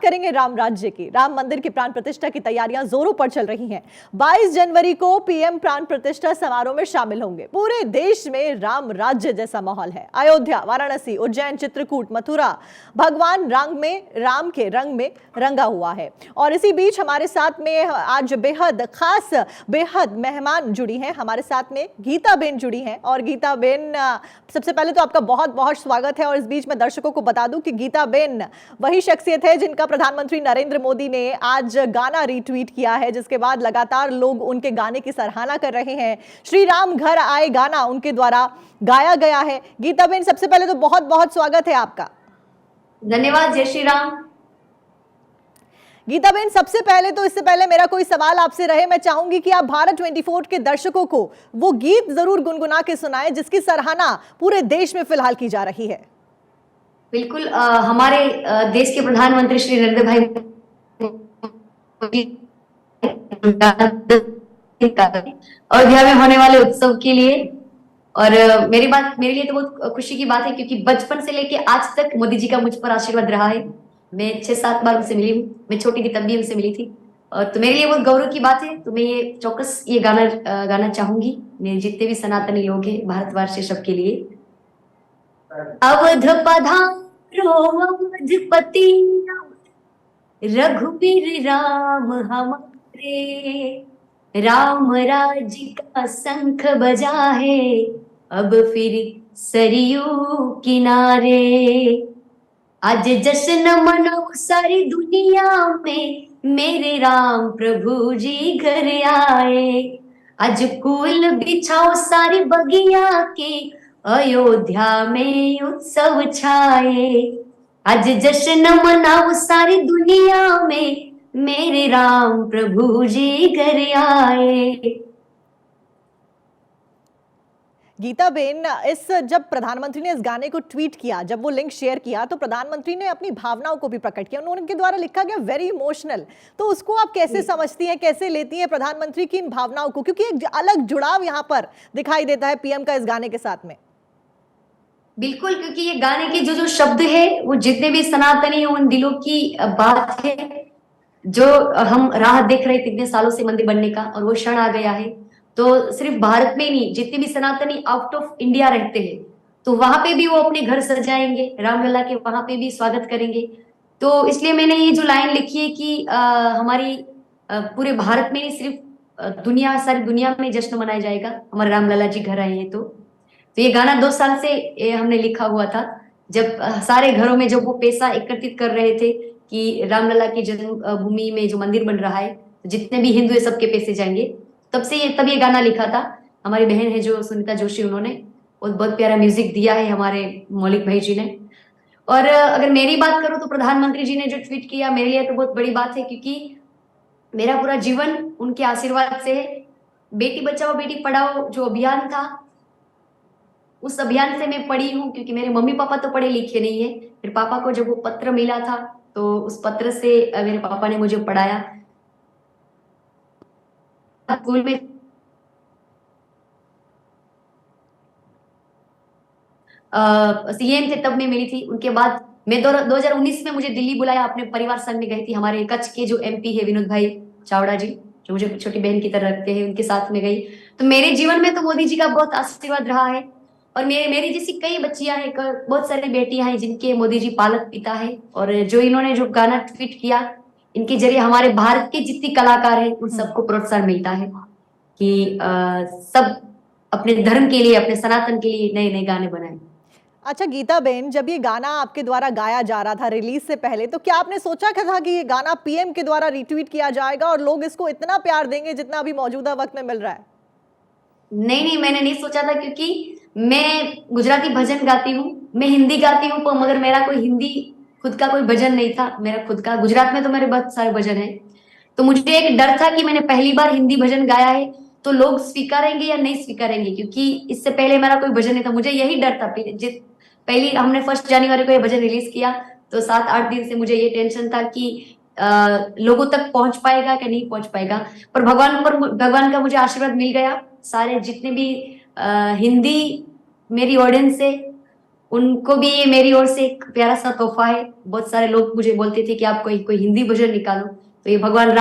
करेंगे राम राज्य की। राम मंदिर की प्राण प्रतिष्ठा की तैयारियां जोरों पर चल रही हैं। 22 जनवरी को पीएम प्राण प्रतिष्ठा समारोह में शामिल होंगे। पूरे देश में राम राज्य जैसा माहौल है। अयोध्या, वाराणसी, उज्जैन, चित्रकूट, मथुरा भगवान राम के रंग में रंगा हुआ है। और इसी बीच हमारे साथ में आज बेहद मेहमान जुड़ी हैं। हमारे साथ में गीता बेन जुड़ी हैं। और गीता बेन, सबसे पहले तो आपका बहुत बहुत स्वागत है। और इस बीच में दर्शकों को बता दूं कि गीता बेन वही शख्सियत है जिनका प्रधानमंत्री नरेंद्र मोदी ने आज गाना रीट्वीट किया है, जिसके बाद लगातार लोग उनके गाने की सराहना कर रहे हैं। श्री राम घर आए गाना उनके द्वारा गाया गया है। गीता बेन, सबसे पहले तो बहुत बहुत स्वागत है आपका। धन्यवाद। जय श्री राम। गीता बेन, सबसे पहले तो इससे पहले मेरा कोई सवाल आपसे रहे, मैं चाहूंगी कि आप भारत 24 के दर्शकों को वो गीत जरूर गुनगुना के सुनाएं जिसकी सराहना पूरे देश में फिलहाल की जा रही है। बिल्कुल। हमारे देश के प्रधानमंत्री श्री नरेंद्र भाई अयोध्या में होने वाले उत्सव के लिए, और मेरे लिए तो बहुत खुशी की बात है क्योंकि बचपन से लेके आज तक मोदी जी का मुझ पर आशीर्वाद रहा है। मैं 6-7 बार उनसे मिली हूँ। मैं छोटी थी तब भी उनसे मिली थी। और तो मेरे लिए बहुत गौरव की बात है। तो मैं ये चौकस ये गाना चाहूंगी मेरे जितने भी सनातनी लोग हैं, भारतवर्ष सबके लिए। अवध पधारो अवधपति, रघुवीर राम हमारे, राम राज्य का शंख बजा है, अब फिर सरयू किनारे। आज जश्न मनाओ सारी दुनिया में, मेरे राम प्रभु जी घर आए। आज कुल बिछाओ सारी बगिया के, अयोध्या में उत्सव छाए। आज जश्न मनाओ सारी दुनिया में, मेरे राम प्रभु जी घर आए। गीता बेन, जब प्रधानमंत्री ने इस गाने को ट्वीट किया, जब वो लिंक शेयर किया, तो प्रधानमंत्री ने अपनी भावनाओं को भी प्रकट किया। उनके द्वारा लिखा गया वेरी इमोशनल। तो उसको आप कैसे समझती हैं, कैसे लेती हैं प्रधानमंत्री की इन भावनाओं को, क्योंकि एक अलग जुड़ाव यहाँ पर दिखाई देता है पीएम का इस गाने के साथ में। बिल्कुल, क्योंकि ये गाने के जो शब्द है वो जितने भी सनातनी है उन दिलों की बात है। जो हम राह देख रहे थे इतने सालों से मंदिर बनने का, और वो क्षण आ गया है। तो सिर्फ भारत में नहीं, जितने भी सनातनी आउट ऑफ इंडिया रहते हैं तो वहां पे भी वो अपने घर सजाएंगे, रामलला के वहां पे भी स्वागत करेंगे। तो इसलिए मैंने ये जो लाइन लिखी है कि हमारी पूरे भारत में नहीं, सिर्फ सारी दुनिया में जश्न मनाया जाएगा, हमारे रामलला जी घर आए हैं। तो ये गाना 2 साल से हमने लिखा हुआ था। जब सारे घरों में जब वो पैसा एकत्रित कर रहे थे कि रामलला की जन्मभूमि में जो मंदिर बन रहा है, जितने भी हिंदू है सबके पैसे जाएंगे, तब ये गाना लिखा था। हमारी बहन है जो सुनीता जोशी, उन्होंने बहुत प्यारा म्यूजिक दिया है हमारे मौलिक भाई जी ने। और अगर मेरी बात करूं तो प्रधानमंत्री जी ने जो ट्वीट किया मेरे लिए तो बहुत बड़ी बात है, क्योंकि मेरा पूरा जीवन उनके आशीर्वाद से है। बेटी बचाओ बेटी पढ़ाओ जो अभियान था, उस अभियान से मैं पढ़ी हूँ, क्योंकि मेरे मम्मी पापा तो पढ़े लिखे नहीं है। मेरे पापा को जब वो पत्र मिला था तो उस पत्र से मेरे पापा ने मुझे पढ़ाया। स्कूल में सीएम थे तब मैं मिली थी। उनके बाद मैं 2019 में मुझे दिल्ली बुलाया, अपने परिवार संग में गई थी। हमारे कच्छ के जो एमपी है विनोद भाई चावड़ा जी, जो मुझे छोटी बहन की तरह रखते हैं, उनके साथ में गई। तो मेरे जीवन में तो मोदी जी का बहुत आशीर्वाद रहा है। और मेरी जैसी कई बच्चियां हैं, बहुत सारी बेटियां हैं जिनके मोदी जी पालक पिता है। और जो इन्होंने जो गाना ट्वीट किया, इनके जरिए हमारे भारत के जितने कलाकार हैं उन सबको प्रोत्साहन मिलता है कि सब अपने धर्म के लिए, अपने सनातन के लिए नए नए गाने बनाए। अच्छा गीता बेन, जब ये गाना आपके द्वारा गाया जा रहा था रिलीज से पहले, तो क्या आपने सोचा था कि ये गाना पीएम के द्वारा रिट्वीट किया जाएगा और लोग इसको इतना प्यार देंगे जितना अभी मौजूदा वक्त में मिल रहा है? नहीं, मैंने नहीं सोचा था, क्योंकि मैं गुजराती भजन गाती हूँ, मैं हिंदी गाती हूँ, पर मगर मेरा कोई हिंदी खुद का कोई भजन नहीं था। मेरा खुद का गुजरात में तो मेरे बहुत सारे भजन है। तो मुझे एक डर था कि मैंने पहली बार हिंदी भजन गाया है तो लोग स्वीकारेंगे या नहीं स्वीकारेंगे, क्योंकि इससे पहले मेरा कोई भजन नहीं था। मुझे यही डर था। पहली हमने 1 जनवरी को ये भजन रिलीज किया तो 7-8 दिन से मुझे ये टेंशन था कि लोगों तक पहुंच पाएगा कि नहीं पहुंच पाएगा। पर भगवान का मुझे आशीर्वाद मिल गया। सारे जितने भी हिंदी मेरी ऑडियंस है उनको भी ये मेरी ओर से एक प्यारा सा तोहफा है। बहुत सारे लोग मुझे बोलते थे कि आप कोई कोई हिंदी भजन निकालो, तो ये भगवान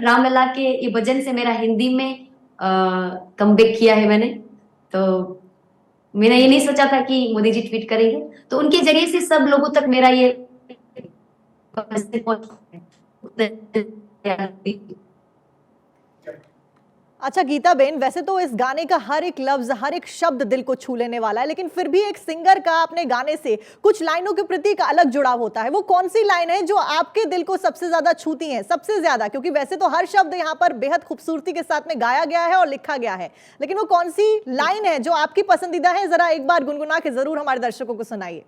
रामलला के ये भजन से मेरा हिंदी में कमबैक किया है मैंने। तो मैंने ये नहीं सोचा था कि मोदी जी ट्वीट करेंगे, तो उनके जरिए से सब लोगों तक मेरा ये अच्छा गीता बेन, वैसे तो इस गाने का हर एक लफ्ज, हर एक शब्द दिल को छू लेने वाला है, लेकिन फिर भी एक सिंगर का अपने गाने से कुछ लाइनों के प्रति एक अलग जुड़ाव होता है। वो कौन सी लाइन है जो आपके दिल को सबसे ज्यादा छूती है, सबसे ज्यादा? क्योंकि वैसे तो हर शब्द यहाँ पर बेहद खूबसूरती के साथ में गाया गया है और लिखा गया है, लेकिन वो कौन सी लाइन है जो आपकी पसंदीदा है? जरा एक बार गुनगुना के जरूर हमारे दर्शकों को सुनाइए।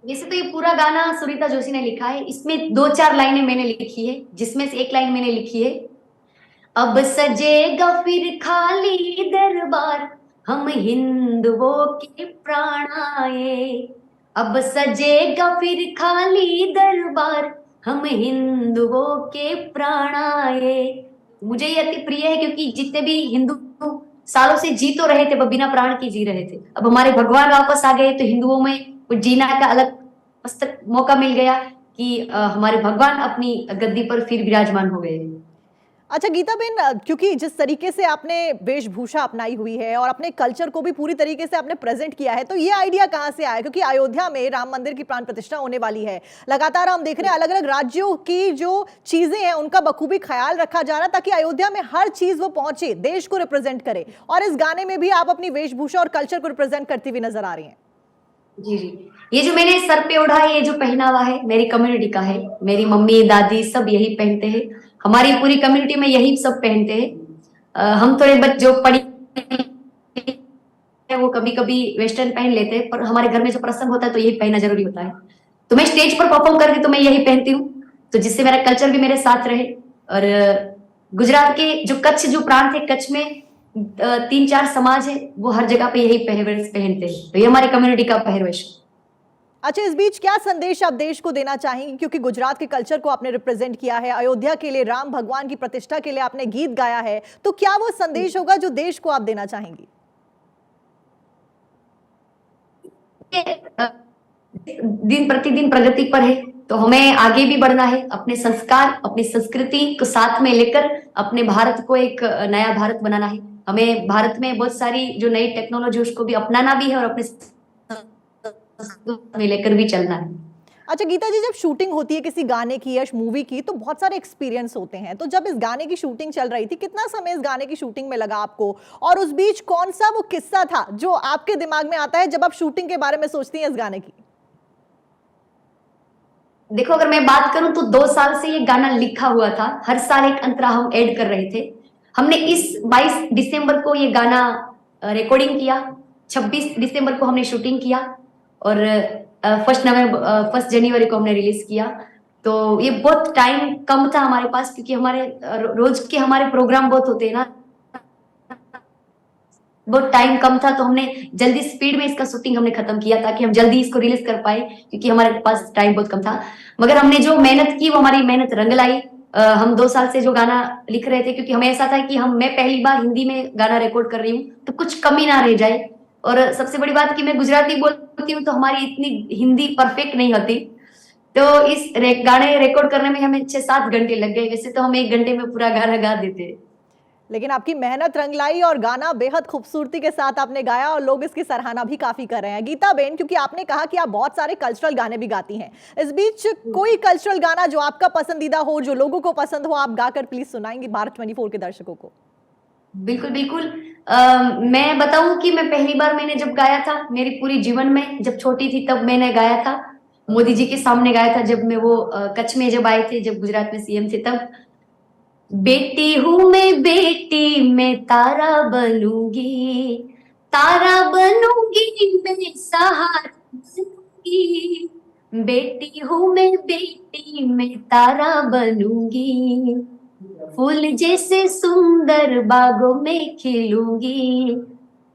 वैसे तो ये पूरा गाना सुनीता जोशी ने लिखा है, इसमें 2-4 लाइनें मैंने लिखी है, जिसमें से एक लाइन मैंने लिखी है, अब सजेगा फिर खाली दरबार, हम हिंदुओं के प्राण आए। अब सजेगा फिर खाली दरबार, हम हिंदुओं के प्राण आए। मुझे ये अति प्रिय है, क्योंकि जितने भी हिंदू सालों से जी तो रहे थे, वो बिना प्राण के जी रहे थे। अब हमारे भगवान वापस आ गए, तो हिंदुओं में कुछ जीना का अलग मस्तक मौका मिल गया कि हमारे भगवान अपनी गद्दी पर फिर विराजमान हो गए। अच्छा गीता बेन, क्योंकि जिस तरीके से आपने वेशभूषा अपनाई हुई है और अपने कल्चर को भी पूरी तरीके से आपने प्रेजेंट किया है, तो ये आइडिया कहाँ से आया? क्योंकि अयोध्या में राम मंदिर की प्राण प्रतिष्ठा होने वाली है, लगातार हम देख रहे हैं अलग अलग राज्यों की जो चीजें हैं उनका बखूबी ख्याल रखा जा रहा है, ताकि अयोध्या में हर चीज वो पहुंचे, देश को रिप्रेजेंट करे। और इस गाने में भी आप अपनी वेशभूषा और कल्चर को रिप्रेजेंट करती हुई नजर आ रही हैं। जी जी, ये जो मैंने सर पे ओढ़ा है, ये जो पहनावा है, मेरी कम्युनिटी का है। मेरी मम्मी दादी सब यही पहनते हैं, हमारी पूरी कम्युनिटी में यही सब पहनते हैं। हम थोड़े बच्चे जो पढ़ी है वो कभी कभी वेस्टर्न पहन लेते हैं, पर हमारे घर में जो प्रसंग होता है तो यही पहनना जरूरी होता है। तो मैं स्टेज पर परफॉर्म करती तो मैं यही पहनती हूँ, तो जिससे मेरा कल्चर भी मेरे साथ रहे। और गुजरात के जो कच्छ जो प्रांत है, कच्छ में 3-4 समाज है, वो हर जगह पे यही पहरवेश पहनते हैं, तो ये हमारी कम्युनिटी का पहरवेश। अच्छा, इस बीच क्या संदेश आप देश को देना चाहेंगे? क्योंकि गुजरात के कल्चर को आपने रिप्रेजेंट किया है, अयोध्या के लिए, राम भगवान की प्रतिष्ठा के लिए आपने गीत गाया है, तो क्या वो संदेश होगा जो देश को आप देना चाहेंगी? दिन प्रतिदिन प्रगति पर है, तो हमें आगे भी बढ़ना है, अपने संस्कार अपनी संस्कृति को साथ में लेकर अपने भारत को एक नया भारत बनाना है। हमें भारत में बहुत सारी जो नई टेक्नोलॉजी उसको भी अपनाना भी है, और अपने में लेकर भी चलना है। अच्छा गीता जी, जब शूटिंग होती है किसी गाने की या मूवी की, तो बहुत सारे एक्सपीरियंस होते हैं। तो जब इस गाने की शूटिंग चल रही थी, कितना समय इस गाने की शूटिंग में लगा आपको? और उस बीच कौन सा वो किस्सा था जो आपके दिमाग में आता है जब आप शूटिंग के बारे में सोचती हैं इस गाने की? देखो, अगर मैं बात करूं तो 2 साल से ये गाना लिखा हुआ था, हर साल एक अंतरा हम ऐड कर रहे थे। हमने इस 22 दिसंबर को ये गाना रिकॉर्डिंग किया, 26 दिसंबर को हमने शूटिंग किया, और 1 जनवरी को हमने रिलीज किया। तो ये बहुत टाइम कम था हमारे पास, क्योंकि हमारे रोज के हमारे प्रोग्राम बहुत होते हैं ना, बहुत टाइम कम था, तो हमने जल्दी स्पीड में इसका शूटिंग हमने खत्म किया, ताकि हम जल्दी इसको रिलीज कर पाए, क्योंकि हमारे पास टाइम बहुत कम था। मगर हमने जो मेहनत की वो हमारी मेहनत रंग लाई। हम 2 साल से जो गाना लिख रहे थे, क्योंकि हमें ऐसा था कि मैं पहली बार हिंदी में गाना रिकॉर्ड कर रही हूँ, तो कुछ कमी ना रह जाए। और सबसे बड़ी बात कि मैं गुजराती बोलती हूँ, तो हमारी इतनी हिंदी परफेक्ट नहीं होती, तो इस गाने रिकॉर्ड करने में हमें 6-7 घंटे लग गए। वैसे तो हम 1 घंटे में पूरा गाना गा देते, लेकिन आपकी मेहनत रंग लाई और गाना बेहद खूबसूरती के साथ आपने गाया, और लोग इसकी सराहना भी काफी कर रहे हैं। गीता बेन, क्योंकि आपने कहा कि आप बहुत सारे कल्चरल गाने भी गाती हैं, इस बीच कोई कल्चरल गाना जो आपका पसंदीदा हो, जो लोगों को पसंद हो, आप गाकर प्लीज सुनाएंगे भारत 24 के दर्शकों को? बिल्कुल बिल्कुल। मैं बताऊं कि मैं पहली बार मैंने जब गाया था मेरी पूरी जीवन में, जब छोटी थी तब मैंने गाया था, मोदी जी के सामने गाया था, जब मैं वो कच्छ में जब आए थे, जब गुजरात में सीएम थे तब। बेटी हूं मैं, बेटी मैं तारा बनूंगी, तारा बनूंगी मैं, सहारा बनूंगी। बेटी हूं मैं, बेटी मैं तारा बनूंगी, फूल जैसे सुंदर बागों में खिलूंगी,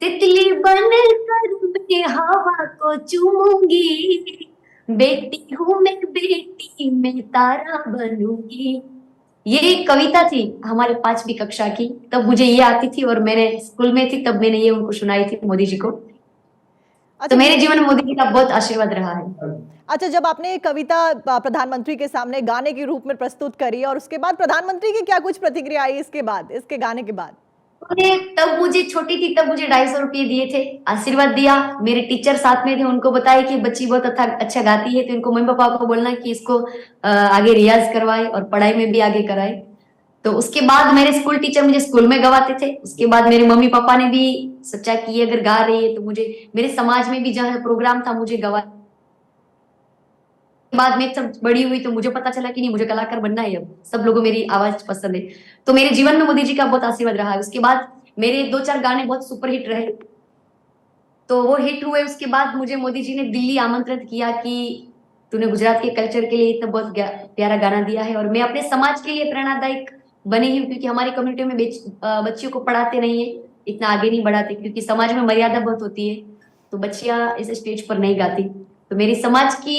तितली बनकर मैं हवा को चूमूंगी। बेटी हूं मैं, बेटी मैं तारा बनूंगी। ये एक कविता थी हमारे 5वीं कक्षा की, तब मुझे ये आती थी, और मैंने स्कूल में थी तब मैंने ये उनको सुनाई थी, मोदी जी को। तो अच्छा मेरे जीवन में मोदी जी का बहुत आशीर्वाद रहा है। अच्छा, जब आपने ये कविता प्रधानमंत्री के सामने गाने के रूप में प्रस्तुत करी और उसके बाद प्रधानमंत्री की क्या कुछ प्रतिक्रिया आई इसके बाद, इसके गाने के बाद? उन्होंने तब, मुझे छोटी थी तब, मुझे 250 रुपये दिए थे, आशीर्वाद दिया। मेरे टीचर साथ में थे, उनको बताया कि बच्ची बहुत अच्छा गाती है, तो इनको मम्मी पापा को बोलना कि इसको आगे रियाज करवाए और पढ़ाई में भी आगे कराए। तो उसके बाद मेरे स्कूल टीचर मुझे स्कूल में गवाते थे। उसके बाद मेरे मम्मी पापा ने भी सोचा कि ये अगर गा रही है तो मुझे, मेरे समाज में भी जहाँ प्रोग्राम था मुझे गवा। बाद में सब बड़ी हुई तो मुझे पता चला कि नहीं, मुझे कलाकार बनना है, अब सब लोगों को मेरी आवाज पसंद है। तो मेरे जीवन में मोदी जी का बहुत आशीर्वाद रहा है। उसके बाद मेरे 2-4 गाने बहुत सुपरहिट रहे, तो वो हिट हुए। उसके बाद मुझे मोदी जी ने दिल्ली आमंत्रित किया कि तूने गुजरात के कल्चर के लिए इतना बहुत प्यारा गाना दिया है, और मैं अपने समाज के लिए प्रेरणादायक बनी हूँ, क्योंकि हमारी कम्युनिटी में बच्चियों को पढ़ाते नहीं है, इतना आगे नहीं बढ़ाते, क्योंकि समाज में मर्यादा बहुत होती है, तो बच्चियां इस स्टेज पर नहीं गाती। तो मेरी समाज की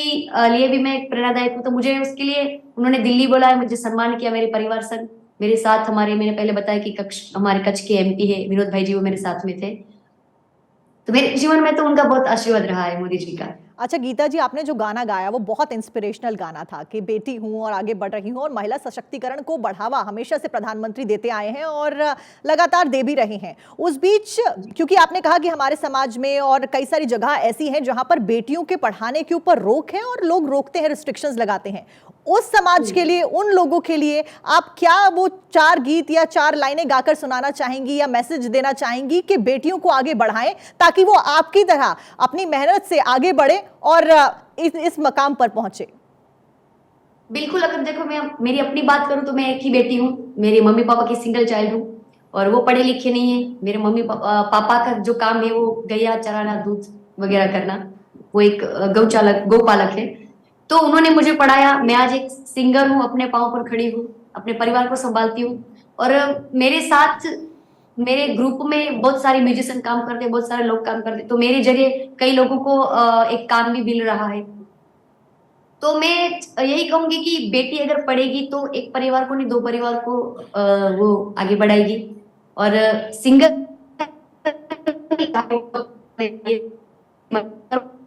लिए भी मैं एक प्रेरणादायक हूँ। तो मुझे उसके लिए उन्होंने दिल्ली बुलाया, मुझे सम्मान किया, मेरे परिवार संग मेरे साथ, हमारे, मैंने पहले बताया कि हमारे कच्छ के एमपी है विनोद भाई जी, वो मेरे साथ में थे। तो मेरे जीवन में तो उनका बहुत आशीर्वाद रहा है, मोदी जी का। अच्छा गीता जी, आपने जो गाना गाया वो बहुत इंस्पिरेशनल गाना था कि बेटी हूं और आगे बढ़ रही हूं, और महिला सशक्तिकरण को बढ़ावा हमेशा से प्रधानमंत्री देते आए हैं और लगातार दे भी रहे हैं। उस बीच क्योंकि आपने कहा कि हमारे समाज में और कई सारी जगह ऐसी हैं जहां पर बेटियों के पढ़ाने के ऊपर रोक है और लोग रोकते हैं, रिस्ट्रिक्शंस लगाते हैं, उस समाज के लिए, उन लोगों के लिए आप क्या वो 4 गीत या 4 लाइनें गाकर सुनाना चाहेंगी या मैसेज देना चाहेंगी कि बेटियों को आगे बढ़ाएं, ताकि वो आपकी तरह अपनी मेहनत से आगे बढ़े और इस मकाम पर पहुंचे? बिल्कुल, अगर देखो मैं मेरी अपनी बात करूं तो मैं एक ही बेटी हूँ, मेरे मम्मी पापा की सिंगल चाइल्ड हूँ, और वो पढ़े लिखे नहीं है। मेरे मम्मी पापा का जो काम है वो गैया चराना, दूध वगैरह करना, वो एक गौपालक है। तो उन्होंने मुझे पढ़ाया, मैं आज एक सिंगर हूँ, अपने पाँव पर खड़ी हूँ, अपने परिवार को संभालती हूँ। और मेरे साथ मेरे ग्रुप में बहुत सारे म्यूजिशियन काम करते हैं, बहुत सारे लोग काम करते हैं, तो मेरे जरिए कई लोगों को एक काम भी मिल रहा है। तो मैं यही कहूंगी कि बेटी अगर पढ़ेगी तो एक परिवार को नहीं, 2 परिवार को वो आगे बढ़ाएगी। और सिंगर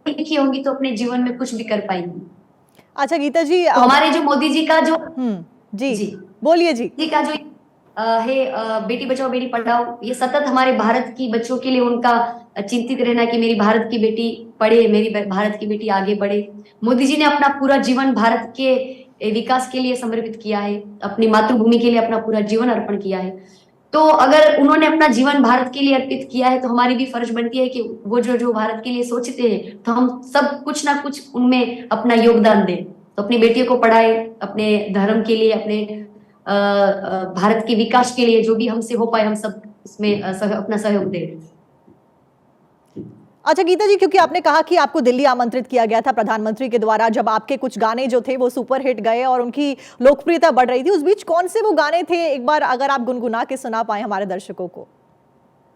लिखी होंगी तो अपने जीवन में कुछ भी कर पाएंगी। अच्छा गीता जी, तो हमारे जो मोदी जी का जो जी जी बोलिए जी। जी का जो है बेटी बचाओ बेटी पढ़ाओ, ये सतत हमारे भारत की बच्चों के लिए उनका चिंतित रहना कि मेरी भारत की बेटी पढ़े, मेरी भारत की बेटी आगे बढ़े। मोदी जी ने अपना पूरा जीवन भारत के विकास के लिए समर्पित किया है, अपनी मातृभूमि के लिए अपना पूरा जीवन अर्पण किया है। तो अगर उन्होंने अपना जीवन भारत के लिए अर्पित किया है तो हमारी भी फर्ज बनती है कि वो जो भारत के लिए सोचते हैं, तो हम सब कुछ ना कुछ उनमें अपना योगदान दें। तो अपनी बेटियों को पढ़ाए, अपने धर्म के लिए, अपने भारत के विकास के लिए जो भी हमसे हो पाए हम सब इसमें अपना सहयोग दें। अच्छा गीता जी, क्योंकि आपने कहा कि आपको दिल्ली आमंत्रित किया गया था प्रधानमंत्री के द्वारा, जब आपके कुछ गाने जो थे वो सुपर हिट गए और उनकी लोकप्रियता बढ़ रही थी, उस बीच कौन से वो गाने थे, एक बार अगर आप गुनगुना के सुना पाए हमारे दर्शकों को?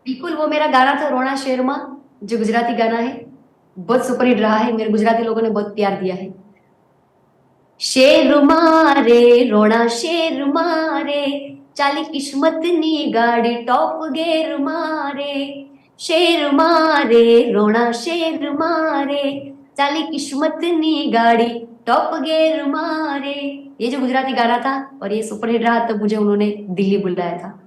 बिल्कुल, वो मेरा गाना था रोना शेरमा, जो गुजराती गाना है, बहुत सुपर हिट रहा है, मेरे गुजराती लोगों ने बहुत प्यार दिया है। शेर मारे रोना शेर मारे, चाली किस्मत नी गाड़ी टॉप गेर मारे, शेर मारे रोना शेर मारे, चाली किस्मत नी गाड़ी टॉप गेर मारे। ये जो गुजराती गाना था और ये सुपर हिट रहा, तब मुझे उन्होंने दिल्ली बुलाया था।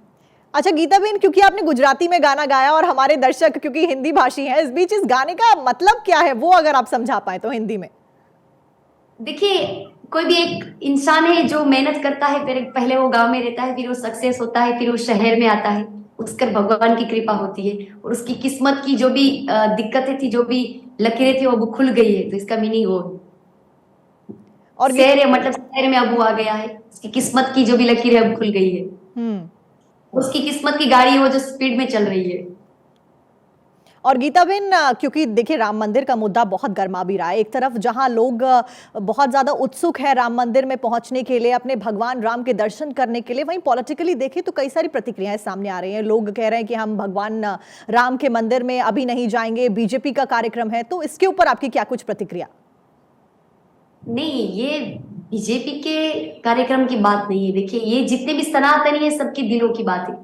अच्छा गीता बहन, क्योंकि आपने गुजराती में गाना गाया और हमारे दर्शक क्योंकि हिंदी भाषी हैं, इस बीच इस गाने का मतलब क्या है वो अगर आप समझा पाए तो हिंदी में। देखिए, कोई भी एक इंसान है जो मेहनत करता है, फिर पहले वो गांव में रहता है, फिर वो सक्सेस होता है, फिर वो शहर में आता है, उसकर भगवान की कृपा होती है, और उसकी किस्मत की जो भी दिक्कतें थी, जो भी लकीरें थी, वो खुल गई है। तो इसका मीनिंग वो और शहर है, मतलब शहर में अब वो आ गया है, उसकी किस्मत की जो भी लकीरें अब खुल गई है, उसकी किस्मत की गाड़ी वो जो स्पीड में चल रही है। और गीता बहन, क्योंकि देखिए राम मंदिर का मुद्दा बहुत गर्मा भी रहा है, एक तरफ जहां लोग बहुत ज्यादा उत्सुक है राम मंदिर में पहुंचने के लिए, अपने भगवान राम के दर्शन करने के लिए, वहीं पॉलिटिकली देखें तो कई सारी प्रतिक्रियाएं सामने आ रही हैं। लोग कह रहे हैं कि हम भगवान राम के मंदिर में अभी नहीं जाएंगे, बीजेपी का कार्यक्रम है, तो इसके ऊपर आपकी क्या कुछ प्रतिक्रिया? नहीं, ये बीजेपी के कार्यक्रम की बात नहीं है। देखिए, ये जितने भी सनातनी है सबके दिलों की बात है,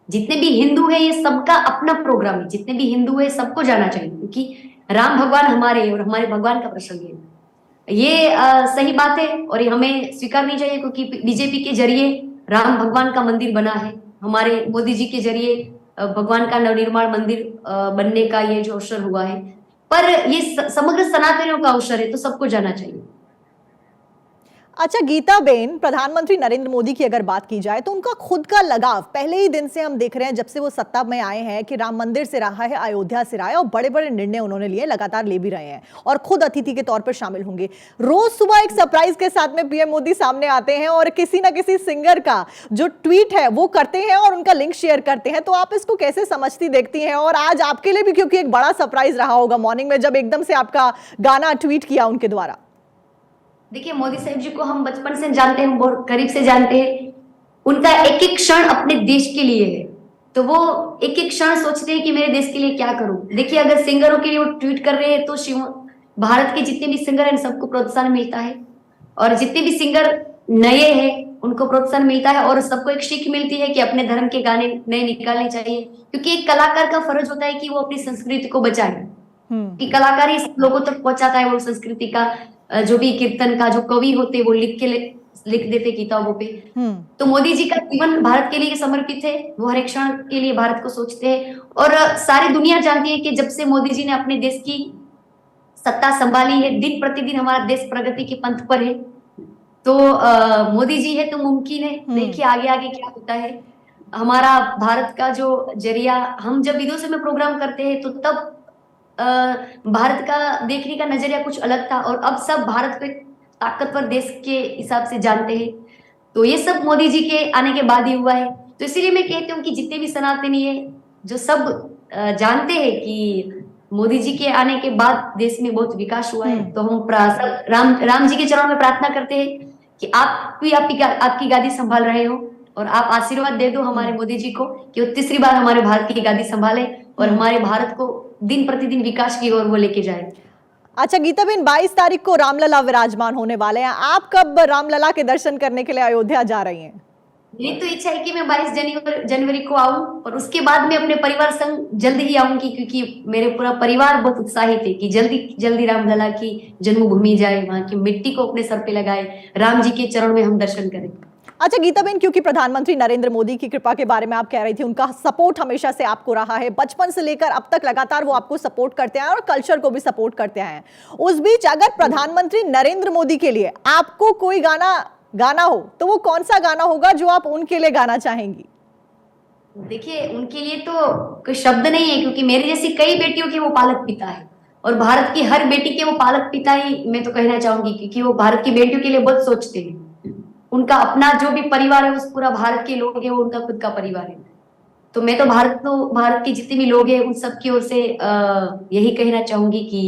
जितने भी हिंदू है ये सबका अपना प्रोग्राम है, जितने भी हिंदू है सबको जाना चाहिए, क्योंकि राम भगवान हमारे हैं और हमारे भगवान का प्रसंग है। ये सही बात है और ये हमें स्वीकारनी चाहिए, क्योंकि बीजेपी के जरिए राम भगवान का मंदिर बना है। हमारे मोदी जी के जरिए भगवान का नवनिर्माण मंदिर बनने का ये जो अवसर हुआ है, पर ये समग्र सनातनियों का अवसर है, तो सबको जाना चाहिए। अच्छा गीता बेन, प्रधानमंत्री नरेंद्र मोदी की अगर बात की जाए तो उनका खुद का लगाव पहले ही दिन से हम देख रहे हैं, जब से वो सत्ता में आए हैं, कि राम मंदिर से रहा है, अयोध्या से रहा है, और बड़े बड़े निर्णय उन्होंने लिए, लगातार ले भी रहे हैं और खुद अतिथि के तौर पर शामिल होंगे। रोज सुबह एक सरप्राइज के साथ में पीएम मोदी सामने आते हैं और किसी ना किसी सिंगर का जो ट्वीट है वो करते हैं और उनका लिंक शेयर करते हैं। तो आप इसको कैसे समझती देखती हैं? और आज आपके लिए भी क्योंकि एक बड़ा सरप्राइज रहा होगा मॉर्निंग में जब एकदम से आपका गाना ट्वीट किया उनके द्वारा। देखिए, मोदी साहब जी को हम बचपन से जानते हैं, बहुत करीब से जानते हैं। उनका एक एक क्षण अपने देश के लिए है, तो वो एक एक क्षण सोचते हैं कि मेरे देश के लिए क्या करूं। देखिए, अगर सिंगरों के लिए वो ट्वीट कर रहे हैं तो भारत के जितने भी सिंगर हैं सबको प्रोत्साहन मिलता है, और जितने भी सिंगर नए हैं उनको प्रोत्साहन मिलता है, और सबको एक सीख मिलती है कि अपने धर्म के गाने नए निकालने चाहिए, क्योंकि एक कलाकार का फर्ज होता है कि वो अपनी संस्कृति को बचाए। कि कलाकार ही लोगों तक पहुंचाता है वो संस्कृति का, जो भी कीर्तन का जो कवि होते वो लिख देते किताबों पे। तो मोदी जी का जीवन भारत के लिए समर्पित है, वो हर एक क्षण के लिए भारत को सोचते हैं, और सारी दुनिया जानती है कि जब से मोदी जी ने अपने देश की सत्ता संभाली है, दिन प्रतिदिन हमारा देश प्रगति के पंथ पर है। तो मोदी जी है तो मुमकिन है। देखिए आगे आगे क्या होता है। हमारा भारत का जो जरिया, हम जब विदेशों में प्रोग्राम करते हैं तो तब भारत का देखने का नजरिया कुछ अलग था, और अब सब भारत को एक ताकतवर देश के हिसाब से जानते हैं। तो ये सब मोदी जी के आने के बाद ही हुआ है। तो इसीलिए मैं कहती हूँ कि जितने भी सनातनी है, जो सब जानते हैं कि मोदी जी के आने के बाद देश में बहुत विकास हुआ है, तो हम राम जी के चरणों में प्रार्थना करते हैं कि आप भी आपकी गादी संभाल रहे हो, और आप आशीर्वाद दे दो हमारे मोदी जी को कि वो तीसरी बार हमारे भारत की गादी संभाले और हमारे भारत को दिन प्रतिदिन विकास की ओर वो लेके जाए। अच्छा गीता बेन, 22 तारीख को रामलला विराजमान होने वाले हैं। आप कब रामलला के दर्शन करने के लिए अयोध्या जा रही हैं? मेरी तो इच्छा है कि मैं 22 जनवरी को आऊं, और उसके बाद मैं अपने परिवार संग जल्द ही आऊंगी, क्योंकि मेरे पूरा परिवार बहुत उत्साहित है कि जल्दी जल्दी रामलला की जन्मभूमि जाए, वहां की मिट्टी को अपने सर पे लगाए, राम जी के चरण में हम दर्शन करें। अच्छा गीता बेन, क्योंकि प्रधानमंत्री नरेंद्र मोदी की कृपा के बारे में आप कह रही थी, उनका सपोर्ट हमेशा से आपको रहा है, बचपन से लेकर अब तक लगातार वो आपको सपोर्ट करते हैं और कल्चर को भी सपोर्ट करते हैं। उस बीच अगर प्रधानमंत्री नरेंद्र मोदी के लिए आपको कोई गाना हो तो वो कौन सा गाना होगा जो आप उनके लिए गाना चाहेंगी? देखिए, उनके लिए तो कोई शब्द नहीं है, क्योंकि मेरी जैसी कई बेटियों के वो पालक पिता है, और भारत की हर बेटी के वो पालक पिता ही मैं तो कहना चाहूंगी, क्योंकि वो भारत की बेटियों के लिए बहुत सोचते हैं। उनका अपना जो भी परिवार है, उस पूरा भारत के लोग हैं, वो उनका खुद का परिवार है। तो मैं तो भारत के जितने भी लोग हैं उन सब की ओर से यही कहना चाहूंगी कि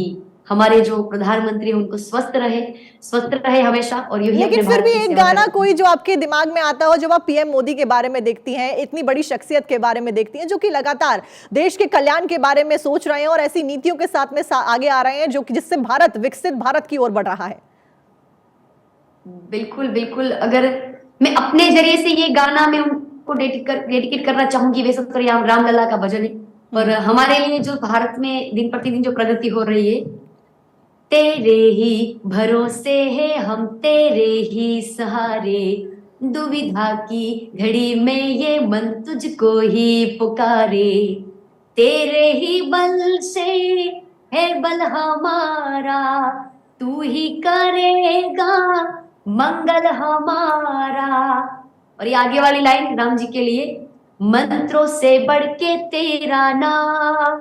हमारे जो प्रधानमंत्री उनको स्वस्थ रहे हमेशा, और यही। लेकिन फिर भी एक गाना कोई जो आपके दिमाग में आता हो, जब आप पीएम मोदी के बारे में देखती हैं, इतनी बड़ी शख्सियत के बारे में देखती हैं, जो कि लगातार देश के कल्याण के बारे में सोच रहे हैं और ऐसी नीतियों के साथ में आगे आ रहे हैं जो कि जिससे भारत विकसित भारत की ओर बढ़ रहा है। बिल्कुल बिल्कुल, अगर मैं अपने जरिए से ये गाना मैं उनको डेडिकेट करना चाहूंगी। वैसे तो रामलला का भजन है, पर हमारे लिए जो भारत में दिन प्रतिदिन जो प्रगति हो रही है, तेरे ही भरोसे है हम, तेरे ही सहारे, दुविधा की घड़ी में ये मन तुझको ही पुकारे, तेरे ही बल से है बल हमारा, तू ही करेगा मंगल हमारा। और ये आगे वाली लाइन राम जी के लिए, मंत्रों से बढ़ के तेरा नाम,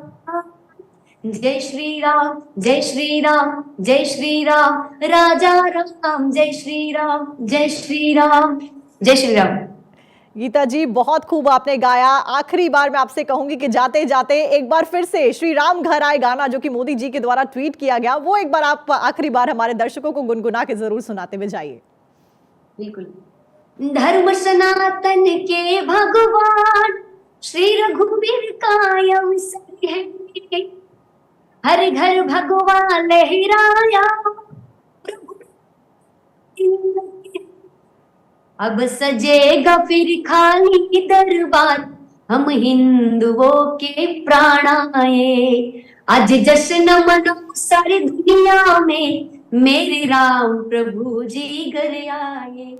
जय श्री राम जय श्री राम जय श्री राम, राजा राम जय श्री राम जय श्री राम जय श्री राम। गीता जी बहुत खूब आपने गाया। आखिरी बार मैं आपसे कहूंगी कि जाते जाते एक बार फिर से श्री राम घर आए गाना जो कि मोदी जी के द्वारा ट्वीट किया गया, वो एक बार आप आखिरी बार हमारे दर्शकों को गुनगुना के जरूर सुनाते हुए जाइए। बिल्कुल। धर्म सनातन के भगवान श्री रघुवीर कायम सत्य, हर घर भगवान लहराया, अब सजेगा फिर खाली दरबार, हम हिंदुओं के प्राण आए, आज जश्न मनाओ सारी दुनिया में, मेरे राम प्रभु जी घर आए।